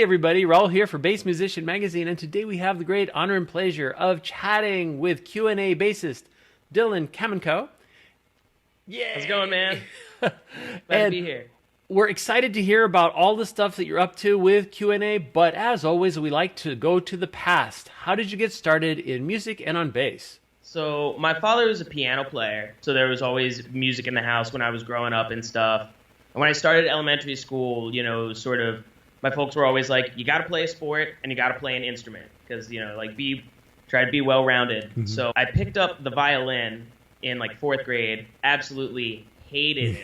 everybody, Raul here for Bass Musician Magazine, and today we have the great honor and pleasure of chatting with QNA bassist Dylan Kaminkow. Yeah. How's it going, man? Glad to be here. We're excited to hear about all the stuff that you're up to with QNA, but as always, we like to go to the past. How did you get started in music and on bass? So my father was a piano player, so there was always music in the house when I was growing up and stuff. And when I started elementary school, you know, sort of, my folks were always like, you got to play a sport and you got to play an instrument because, you know, like try to be well-rounded. Mm-hmm. So I picked up the violin in like 4th grade, absolutely hated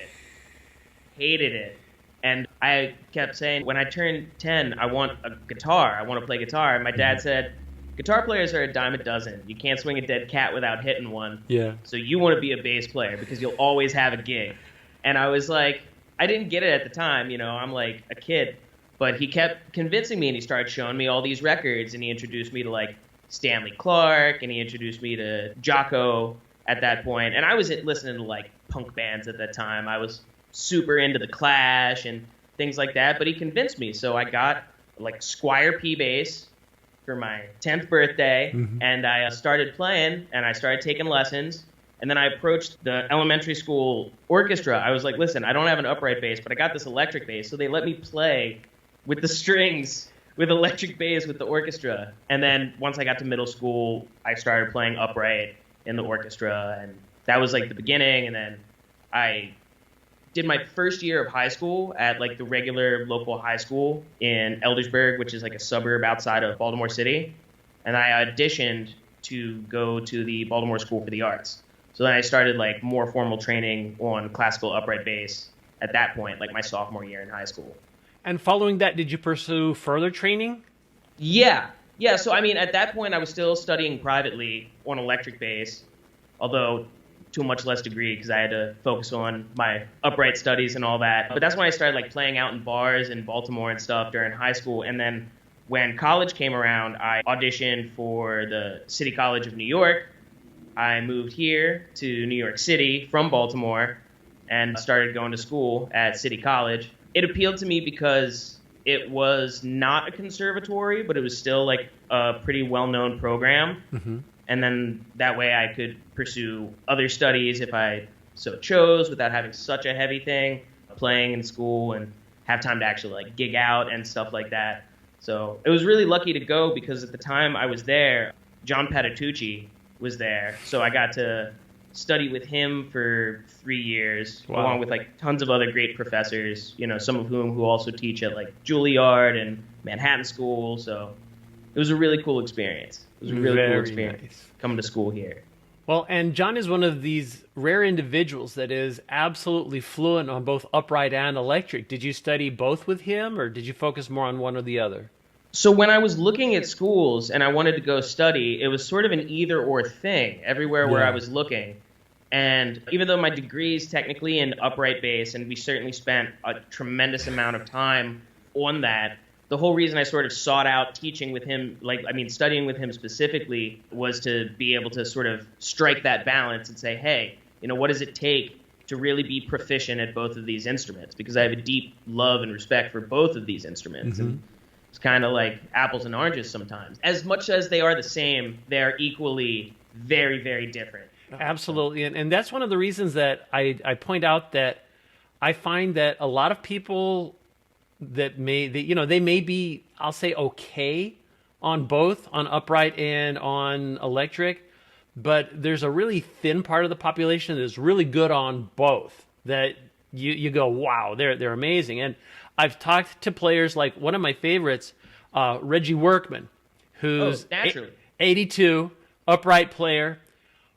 it. And I kept saying, when I turn 10, I want a guitar. I want to play guitar. And my dad said, guitar players are a dime a dozen. You can't swing a dead cat without hitting one. Yeah. So you want to be a bass player because you'll always have a gig. And I was like, I didn't get it at the time, you know, I'm like a kid. But he kept convincing me, and he started showing me all these records, and he introduced me to, like, Stanley Clarke, and he introduced me to Jocko at that point. And I was listening to, like, punk bands at that time. I was super into The Clash and things like that, but he convinced me. So I got, like, Squire P bass for my 10th birthday, and I started playing, and I started taking lessons. And then I approached the elementary school orchestra. I was like, listen, I don't have an upright bass, but I got this electric bass. So they let me play with the strings, with electric bass, with the orchestra. And then once I got to middle school, I started playing upright in the orchestra. And that was like the beginning. And then I did my first year of high school at like the regular local high school in Eldersburg, which is like a suburb outside of Baltimore City. And I auditioned to go to the Baltimore School for the Arts. So then I started like more formal training on classical upright bass at that point, like my sophomore year in high school. And following that, did you pursue further training? Yeah. So, I mean, at that point, I was still studying privately on electric bass, although to a much less degree because I had to focus on my upright studies and all that. But that's when I started, like, playing out in bars in Baltimore and stuff during high school. And then when college came around, I auditioned for the City College of New York. I moved here to New York City from Baltimore and started going to school at City College. It appealed to me because it was not a conservatory, but it was still like a pretty well-known program. And then that way I could pursue other studies if I so chose without having such a heavy thing, playing in school and have time to actually like gig out and stuff like that. So it was really lucky to go because at the time I was there, John Patitucci was there. So I got to study with him for 3 years, along with like tons of other great professors, you know, some of whom who also teach at like Juilliard and Manhattan School. So it was a really cool experience. It was a really cool experience coming to school here. Well, and John is one of these rare individuals that is absolutely fluent on both upright and electric. Did you study both with him, or did you focus more on one or the other? So when I was looking at schools and I wanted to go study, it was sort of an either-or thing everywhere where I was looking. And even though my degree is technically in upright bass, and we certainly spent a tremendous amount of time on that, the whole reason I sort of sought out teaching with him, studying with him specifically, was to be able to sort of strike that balance and say, hey, you know, what does it take to really be proficient at both of these instruments? Because I have a deep love and respect for both of these instruments. And it's kind of like apples and oranges sometimes. As much as they are the same, they're equally very, very different. Absolutely. And that's one of the reasons that I point out that I find that a lot of people that they may be, I'll say, okay on both, on upright and on electric, but there's a really thin part of the population that's really good on both, that you go, wow, they're amazing. And I've talked to players like one of my favorites, Reggie Workman, who's 82, upright player.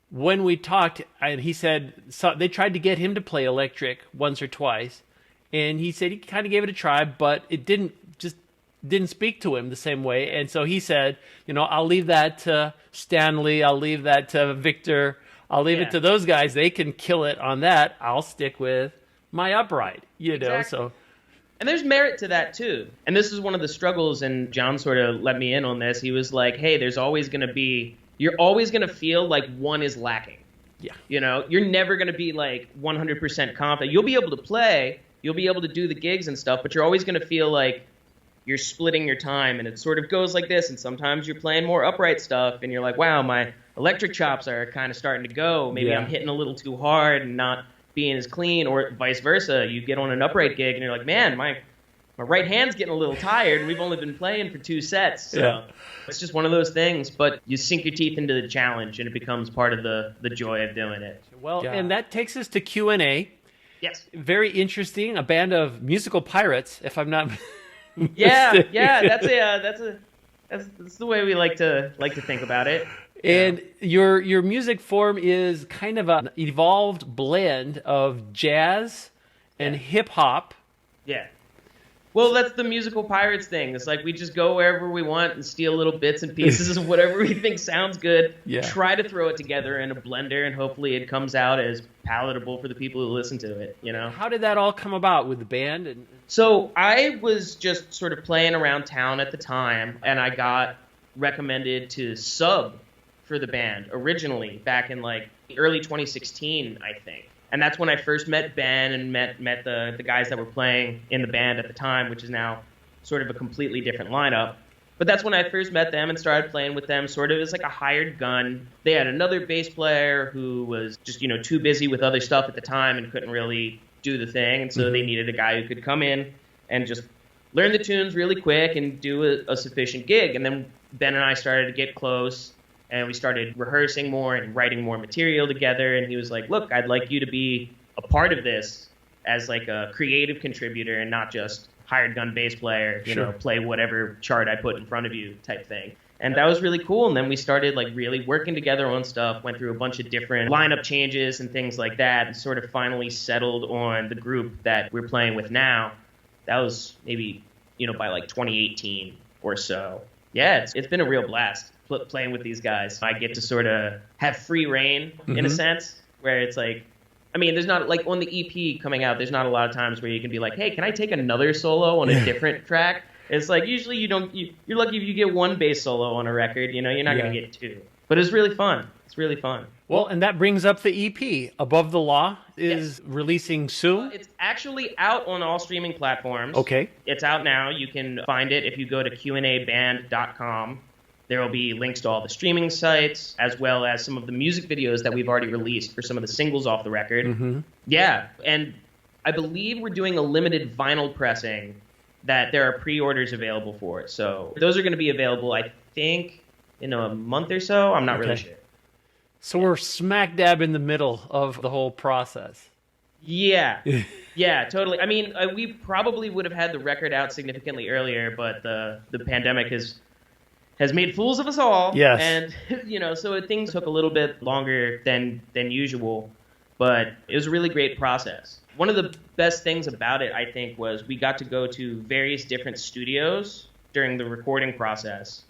When we talked, and he said they tried to get him to play electric once or twice, and he said he kind of gave it a try, but it didn't speak to him the same way. And so he said, you know, I'll leave that to Stanley, I'll leave that to Victor, I'll leave it to those guys. They can kill it on that. I'll stick with my upright, you know. So, and there's merit to that too. And this is one of the struggles, and John sort of let me in on this. He was like, hey, you're always going to feel like one is lacking. Yeah. You know, you're never going to be like 100% confident. You'll be able to play, you'll be able to do the gigs and stuff, but you're always going to feel like you're splitting your time, and it sort of goes like this, and sometimes you're playing more upright stuff, and you're like, wow, my electric chops are kind of starting to go. Maybe I'm hitting a little too hard and not being as clean, or vice versa. You get on an upright gig, and you're like, man, my right hand's getting a little tired, and we've only been playing for 2 sets. So it's just one of those things, but you sink your teeth into the challenge, and it becomes part of the joy of doing it. Well, and that takes us to QNA. Yes. Very interesting. A band of musical pirates, if I'm not Yeah, that's the way we like to think about it. And your music form is kind of an evolved blend of jazz and hip hop. Yeah. Well, that's the musical pirates thing. It's like we just go wherever we want and steal little bits and pieces of whatever we think sounds good. Yeah. Try to throw it together in a blender, and hopefully it comes out as palatable for the people who listen to it. You know. How did that all come about with the band? So I was just sort of playing around town at the time, and I got recommended to sub for the band originally back in like early 2016, I think. And that's when I first met Ben and met the guys that were playing in the band at the time, which is now sort of a completely different lineup. But that's when I first met them and started playing with them sort of as like a hired gun. They had another bass player who was just, too busy with other stuff at the time and couldn't really do the thing. And so they needed a guy who could come in and just learn the tunes really quick and do a sufficient gig. And then Ben and I started to get close. And we started rehearsing more and writing more material together. And he was like, look, I'd like you to be a part of this as like a creative contributor and not just hired gun bass player, play whatever chart I put in front of you type thing. And that was really cool. And then we started like really working together on stuff, went through a bunch of different lineup changes and things like that, and sort of finally settled on the group that we're playing with now. That was maybe, by like 2018 or so. Yeah, it's been a real blast playing with these guys. I get to sort of have free reign in a sense, where it's like, there's not like on the EP coming out, there's not a lot of times where you can be like, hey, can I take another solo on a different track? It's like usually you're lucky if you get one bass solo on a record, you're not going to get 2. But it's really fun. It's really fun. Well, and that brings up the EP. Above the Law is releasing soon? It's actually out on all streaming platforms. Okay. It's out now. You can find it if you go to QNABand.com. There will be links to all the streaming sites, as well as some of the music videos that we've already released for some of the singles off the record. Mm-hmm. Yeah, and I believe we're doing a limited vinyl pressing that there are pre-orders available for it. So those are going to be available, I think, in a month or so. I'm not really sure. So we're smack dab in the middle of the whole process. Yeah. Yeah, totally. We probably would have had the record out significantly earlier, but the pandemic has made fools of us all. Yes. And, so things took a little bit longer than usual, but it was a really great process. One of the best things about it, I think, was we got to go to various different studios during the recording process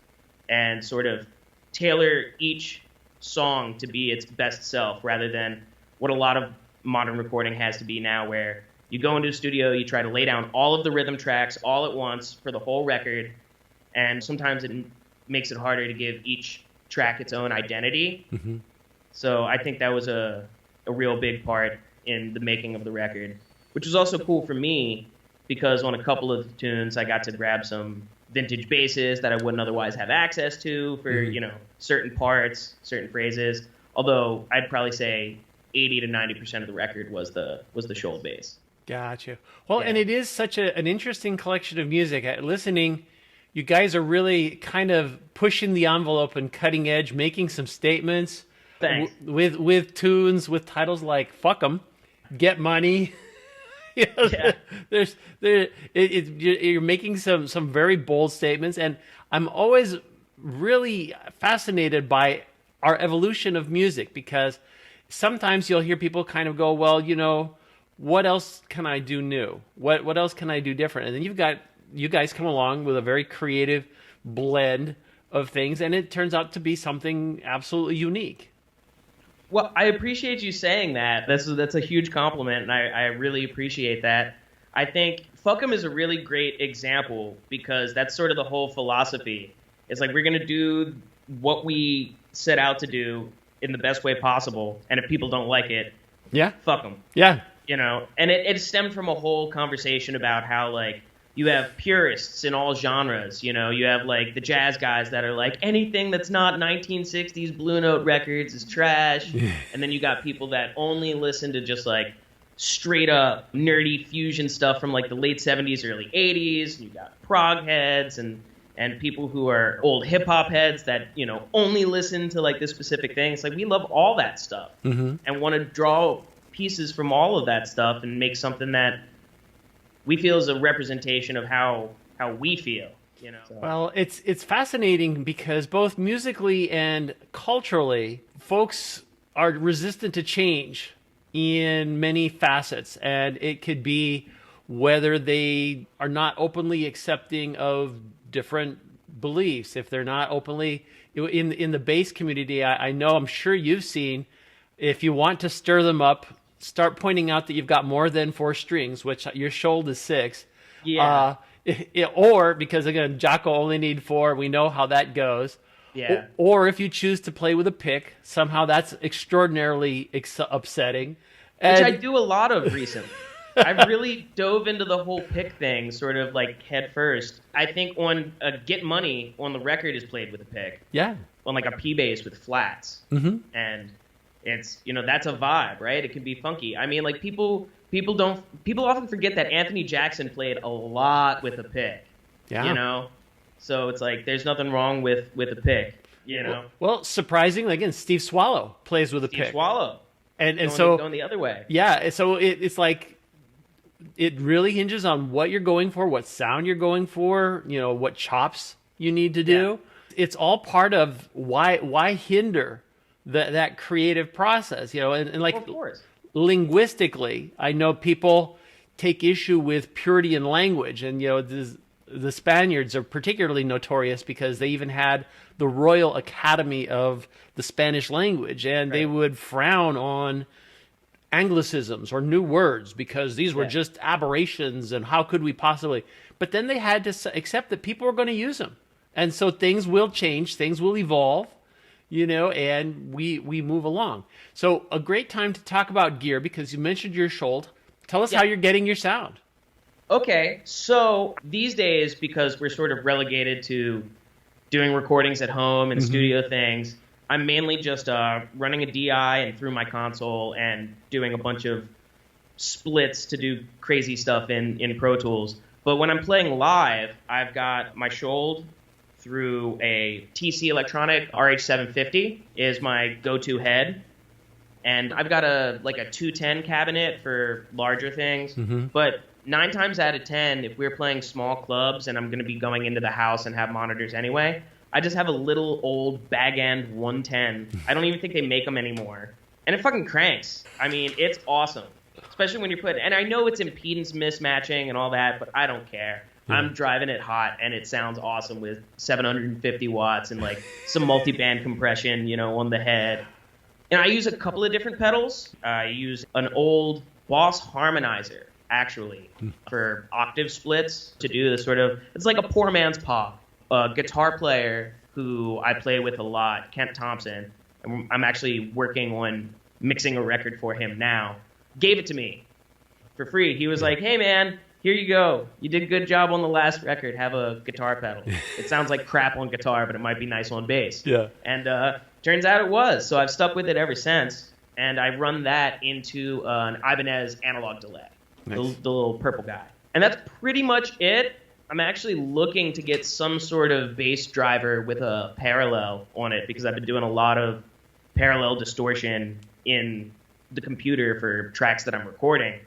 and sort of tailor each song to be its best self rather than what a lot of modern recording has to be now, where you go into a studio, you try to lay down all of the rhythm tracks all at once for the whole record, and sometimes it makes it harder to give each track its own identity. Mm-hmm. So I think that was a real big part in the making of the record, which was also cool for me because on a couple of tunes I got to grab some vintage basses that I wouldn't otherwise have access to for, certain parts, certain phrases. Although I'd probably say 80 to 90% of the record was the Scholl bass. Gotcha. Well, and it is such an interesting collection of music. Listening, you guys are really kind of pushing the envelope and cutting edge, making some statements. Thanks. With tunes, with titles like "Fuck 'em," "Get Money." You're making some very bold statements, and I'm always really fascinated by our evolution of music, because sometimes you'll hear people kind of go, well, what else can I do new? What else can I do different? And then you guys come along with a very creative blend of things, and it turns out to be something absolutely unique. Well, I appreciate you saying that. That's a huge compliment, and I really appreciate that. I think Fuck 'em is a really great example because that's sort of the whole philosophy. It's like we're going to do what we set out to do in the best way possible, and if people don't like it, fuck them. Yeah. And it stemmed from a whole conversation about how, like, You have purists in all genres, you know. You have like the jazz guys that are like, anything that's not 1960s Blue Note records is trash. And then you got people that only listen to just like straight up nerdy fusion stuff from like the late 70s, early 80s. You got prog heads and people who are old hip hop heads that, you know, only listen to like this specific thing. It's like we love all that stuff and want to draw pieces from all of that stuff and make something that we feel is a representation of how we feel, you know. So. Well, it's fascinating because both musically and culturally, folks are resistant to change in many facets, and it could be whether they are not openly accepting of different beliefs. If they're not openly in the bass community, I know, I'm sure you've seen, if you want to stir them up, start pointing out that you've got more than 4 strings, which your shoulder is 6. Yeah. Or because again, Jocko only need 4. We know how that goes. Yeah. Or if you choose to play with a pick, somehow that's extraordinarily upsetting. Which I do a lot of recently. I've really dove into the whole pick thing, sort of like head first. I think on Get Money on the record is played with a pick. Yeah. On like a P bass with flats. And it's, you know, that's a vibe, right? It can be funky. I mean, like people often forget that Anthony Jackson played a lot with a pick. Yeah. You know? So it's like there's nothing wrong with a pick, you know? Well, surprisingly, again, Steve Swallow plays with a pick. Steve Swallow. And so going the other way. Yeah, so it's like it really hinges on what you're going for, what sound you're going for, you know, what chops you need to do. Yeah. It's all part of why hinder that creative process, you know, and like, of course. Linguistically, I know people take issue with purity in language, and you know the Spaniards are particularly notorious because they even had the Royal Academy of the Spanish language, and they would frown on Anglicisms or new words because these were just aberrations, and how could we possibly? But then they had to accept that people were going to use them, and so things will change, things will evolve. You know, and we move along. So a great time to talk about gear because you mentioned your Schuld. Tell us how you're getting your sound. Okay, so these days, because we're sort of relegated to doing recordings at home and studio things, I'm mainly just running a DI and through my console and doing a bunch of splits to do crazy stuff in Pro Tools. But when I'm playing live, I've got my Schuld through a TC Electronic RH750 is my go-to head. And I've got a 210 cabinet for larger things. But 9 times out of 10, if we're playing small clubs and I'm going to be going into the house and have monitors anyway, I just have a little old bag end 110. I don't even think they make them anymore. And it fucking cranks. I mean, it's awesome. Especially when you're putting... And I know it's impedance mismatching and all that, but I don't care. I'm driving it hot, and it sounds awesome with 750 watts and like some multi-band compression, you know, on the head. And I use a couple of different pedals. I use an old Boss harmonizer, actually, for octave splits to do the sort of... It's like a poor man's pop. A guitar player who I play with a lot, Kent Thompson, I'm actually working on mixing a record for him now, gave it to me for free. He was like, hey, man... Here you go. You did a good job on the last record. Have a guitar pedal. It sounds like crap on guitar, but it might be nice on bass. Yeah. And turns out it was. So I've stuck with it ever since. And I run that into an Ibanez analog delay, the little purple guy. And that's pretty much it. I'm actually looking to get some sort of bass driver with a parallel on it because I've been doing a lot of parallel distortion in the computer for tracks that I'm recording.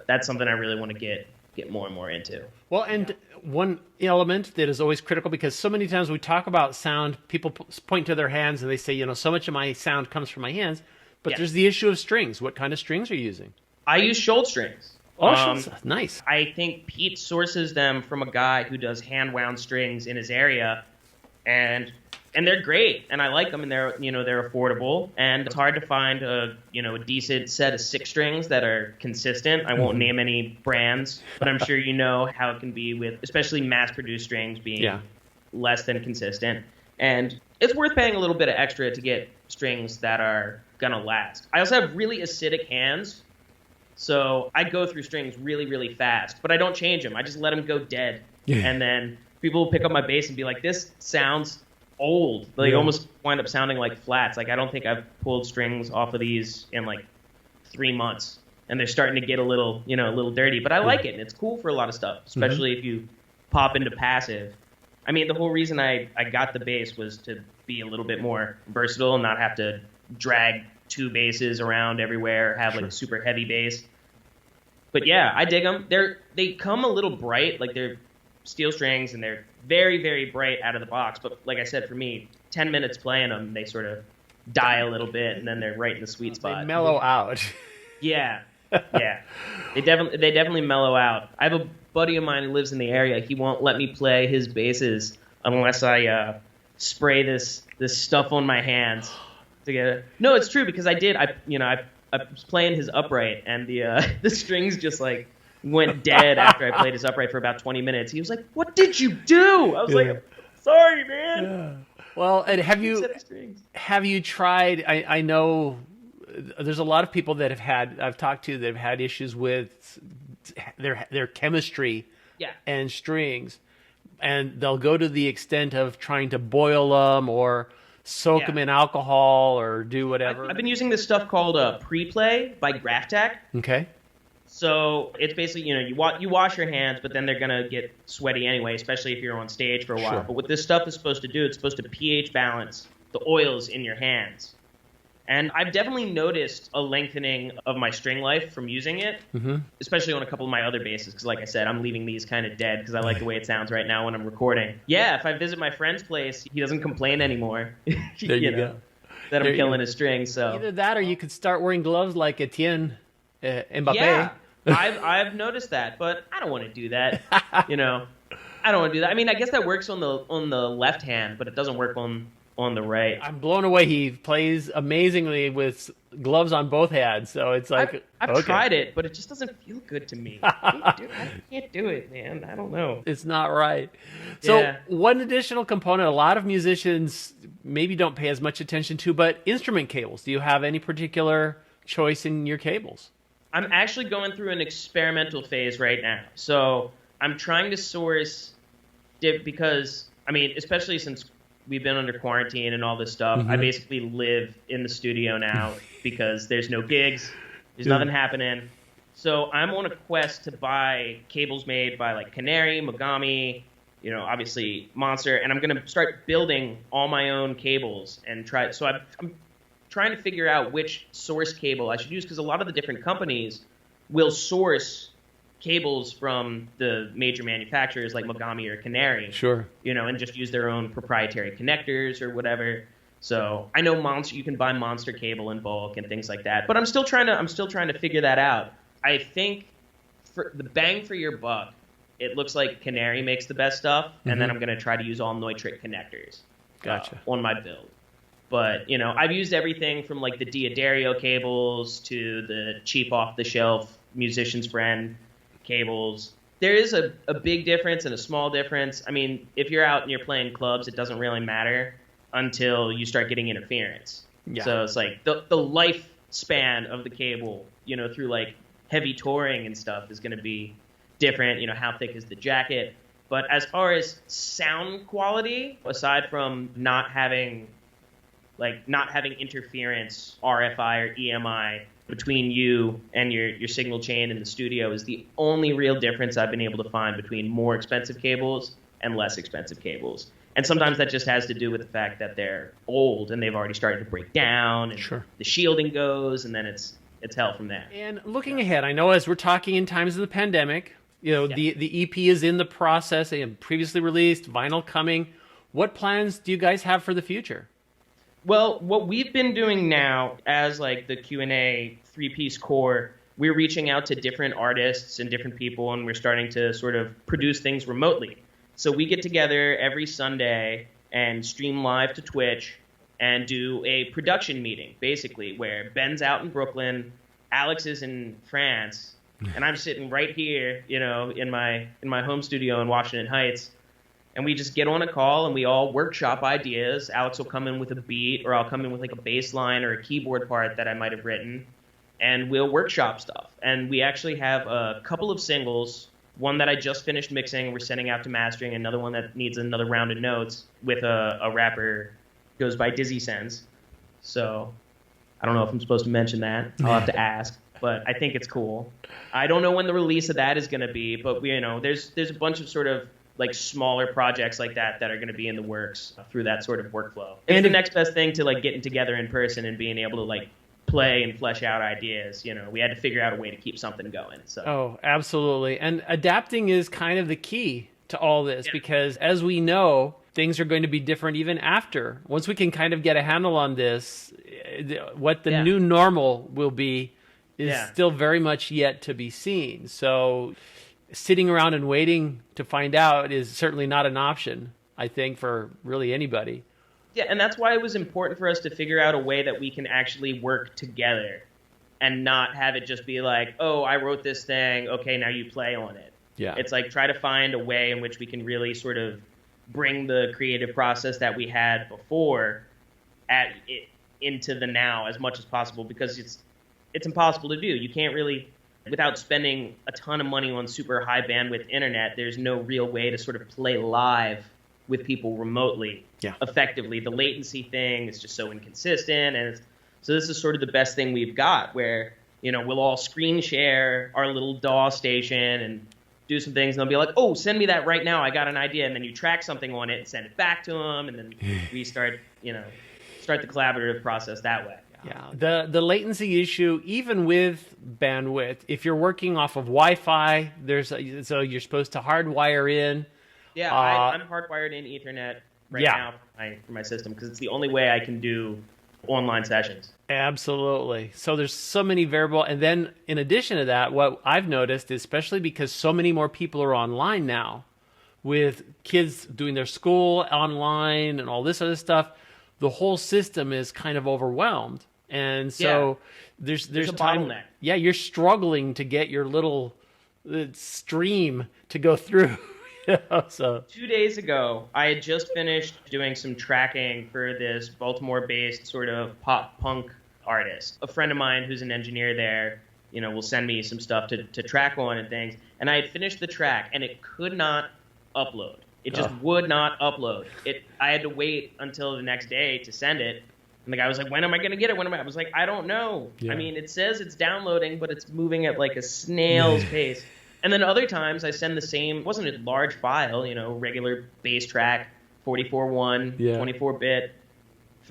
That's something I really want to get more and more into. Well, and one element that is always critical, because so many times we talk about sound, people point to their hands and they say, you know, so much of my sound comes from my hands, but there's the issue of strings. What kind of strings are you using? I use Schuld strings. Oh, nice. I think Pete sources them from a guy who does hand-wound strings in his area, and they're great, and I like them, and they're affordable, and it's hard to find a decent set of 6 strings that are consistent. I won't name any brands, but I'm sure you know how it can be with especially mass-produced strings being less than consistent, and it's worth paying a little bit of extra to get strings that are gonna last. I also have really acidic hands, So I go through strings really, really fast, but I don't change them. I just let them go dead. And then people will pick up my bass and be like, this sounds old. Like almost wind up sounding like flats. Like I don't think I've pulled strings off of these in like 3 months. And they're starting to get a little, a little dirty. But I like it, and it's cool for a lot of stuff, especially if you pop into passive. I mean, the whole reason I got the bass was to be a little bit more versatile and not have to drag 2 basses around everywhere, have like a super heavy bass. But yeah, I dig them. They come a little bright, like they're steel strings, and they're very, very bright out of the box. But like I said, for me, 10 minutes playing them, they sort of die a little bit, and then they're right in the sweet spot. They mellow out. Yeah. They definitely mellow out. I have a buddy of mine who lives in the area. He won't let me play his basses unless I spray this stuff on my hands to get it. No, it's true, because I did. I was playing his upright, and the strings just like went dead after I played his upright for about 20 minutes. He was like, "What did you do?" I was like, "Sorry, man." Yeah. Well, and have you tried? I know there's a lot of people that I've talked to that have had issues with their chemistry and strings, and they'll go to the extent of trying to boil them or soak them in alcohol or do whatever. I've been using this stuff called Preplay by Graphtec. Okay. So it's basically, you wash your hands, but then they're going to get sweaty anyway, especially if you're on stage for a while. But what this stuff is supposed to do, it's supposed to pH balance the oils in your hands. And I've definitely noticed a lengthening of my string life from using it, especially on a couple of my other basses, because like I said, I'm leaving these kind of dead because I like the way it sounds right now when I'm recording. Yeah, if I visit my friend's place, he doesn't complain anymore. There you go. That I'm killing his strings. So either that, or you could start wearing gloves like Etienne Mbappé. Yeah, I've noticed that, but I don't want to do that. I don't want to do that. I mean, I guess that works on the left hand, but it doesn't work on the right. I'm blown away. He plays amazingly with gloves on both hands, so it's like I've tried it, but it just doesn't feel good to me. I can't do it, man. I don't know. It's not right. So one additional component a lot of musicians maybe don't pay as much attention to, but instrument cables. Do you have any particular choice in your cables? I'm actually going through an experimental phase right now. So I'm trying to source because, I mean, especially since we've been under quarantine and all this stuff, I basically live in the studio now because there's no gigs, there's nothing happening. So I'm on a quest to buy cables made by like Canary, Mogami, obviously Monster, and I'm going to start building all my own cables and try. So I'm trying to figure out which source cable I should use, because a lot of the different companies will source cables from the major manufacturers like Mogami or Canary. Sure. And just use their own proprietary connectors or whatever. So I know you can buy Monster cable in bulk and things like that. But I'm still trying to figure that out. I think for the bang for your buck, it looks like Canary makes the best stuff, and then I'm going to try to use all Neutrik connectors on my build. But, I've used everything from like the Diodario cables to the cheap off-the-shelf Musician's Friend cables. There is a big difference and a small difference. I mean, if you're out and you're playing clubs, it doesn't really matter until you start getting interference. Yeah. So it's like the lifespan of the cable, through like heavy touring and stuff is going to be different. How thick is the jacket? But as far as sound quality, aside from not having interference, RFI or EMI between you and your signal chain in the studio, is the only real difference I've been able to find between more expensive cables and less expensive cables. And sometimes that just has to do with the fact that they're old and they've already started to break down, and the shielding goes, and then it's hell from there. And looking ahead, I know as we're talking in times of the pandemic, the EP is in the process, previously released, vinyl coming. What plans do you guys have for the future? Well, what we've been doing now as like the QNA 3-piece core, we're reaching out to different artists and different people, and we're starting to sort of produce things remotely. So we get together every Sunday and stream live to Twitch and do a production meeting, basically, where Ben's out in Brooklyn, Alex is in France, and I'm sitting right here, in my home studio in Washington Heights. And we just get on a call and we all workshop ideas. Alex will come in with a beat, or I'll come in with like a bass line or a keyboard part that I might have written. and we'll workshop stuff. And we actually have a couple of singles, one that I just finished mixing, we're sending out to mastering, another one that needs another round of notes with a rapper goes by Dizzy Sense. So I don't know if I'm supposed to mention that. I'll have to ask, but I think it's cool. I don't know when the release of that is going to be, but there's a bunch of sort of like smaller projects like that are going to be in the works through that sort of workflow. It's the next best thing to like getting together in person and being able to like play and flesh out ideas. We had to figure out a way to keep something going. So. Oh, absolutely. And adapting is kind of the key to all this, because as we know, things are going to be different even after. Once we can kind of get a handle on this, what the new normal will be is still very much yet to be seen. So sitting around and waiting to find out is certainly not an option, I think, for really anybody. Yeah, and that's why it was important for us to figure out a way that we can actually work together and not have it just be like, oh, I wrote this thing, okay, now you play on it. Yeah. It's like try to find a way in which we can really sort of bring the creative process that we had before into the now as much as possible, because it's impossible to do. You can't really, without spending a ton of money on super high bandwidth internet, there's no real way to sort of play live with people remotely effectively. The latency thing is just so inconsistent, and so this is sort of the best thing we've got, where we'll all screen share our little DAW station and do some things, and they'll be like, oh, send me that right now, I got an idea, and then you track something on it and send it back to them, and then we start the collaborative process that way. Yeah, the latency issue, even with bandwidth, if you're working off of Wi-Fi, so you're supposed to hardwire in. Yeah, I'm hardwired in Ethernet now for my system, because it's the only way I can do online sessions. Absolutely. So there's so many variables. And then in addition to that, what I've noticed, especially because so many more people are online now, with kids doing their school online and all this other stuff, the whole system is kind of overwhelmed. And so there's a time. bottleneck. Yeah, you're struggling to get your little stream to go through. So 2 days ago, I had just finished doing some tracking for this Baltimore-based sort of pop punk artist. A friend of mine who's an engineer there, will send me some stuff to track on and things. And I had finished the track, and it could not upload. It just would not upload. I had to wait until the next day to send it. And the guy was like, when am I going to get it? I was like, I don't know. Yeah. I mean, it says it's downloading, but it's moving at like a snail's pace. And then other times I send the same, it wasn't a large file, regular bass track, 44.1, 24-bit,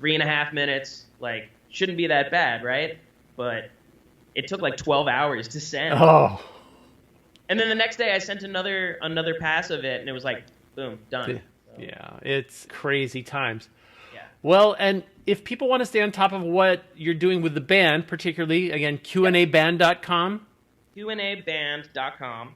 3.5 minutes. Like, shouldn't be that bad, right? But it took like 12 hours to send. Oh. And then the next day I sent another pass of it, and it was like, boom, done. So. Yeah, it's crazy times. Yeah. Well, and if people want to stay on top of what you're doing with the band, particularly, again, QNABand.com. QNABand.com.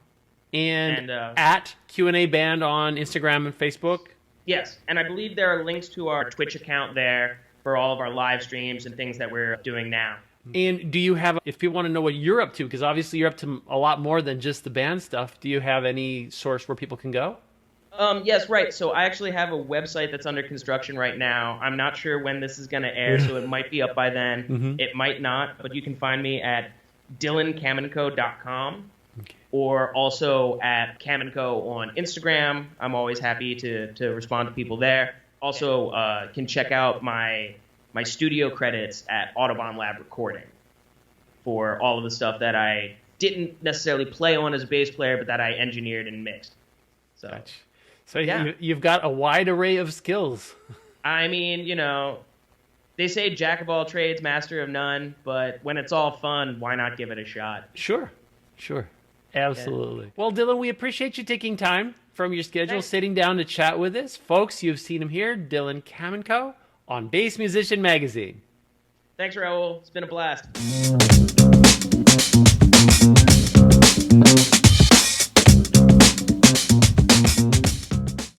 And at QNA Band on Instagram and Facebook. Yes, and I believe there are links to our Twitch account there for all of our live streams and things that we're doing now. And do you have, if people want to know what you're up to, because obviously you're up to a lot more than just the band stuff, do you have any source where people can go? Yes, right. So I actually have a website that's under construction right now. I'm not sure when this is going to air, so it might be up by then. Mm-hmm. It might not, but you can find me at DylanKaminkow.com or also at Kaminkow on Instagram. I'm always happy to respond to people there. Also, can check out my studio credits at Audubon Lab Recording for all of the stuff that I didn't necessarily play on as a bass player, but that I engineered and mixed. So, gotcha. So you've got a wide array of skills. I mean, they say jack of all trades, master of none, but when it's all fun, why not give it a shot? Sure. Absolutely. Yeah. Well, Dylan, we appreciate you taking time from your schedule, sitting down to chat with us. Folks, you've seen him here, Dylan Kaminkow, on Bass Musician Magazine. Thanks, Raul. It's been a blast.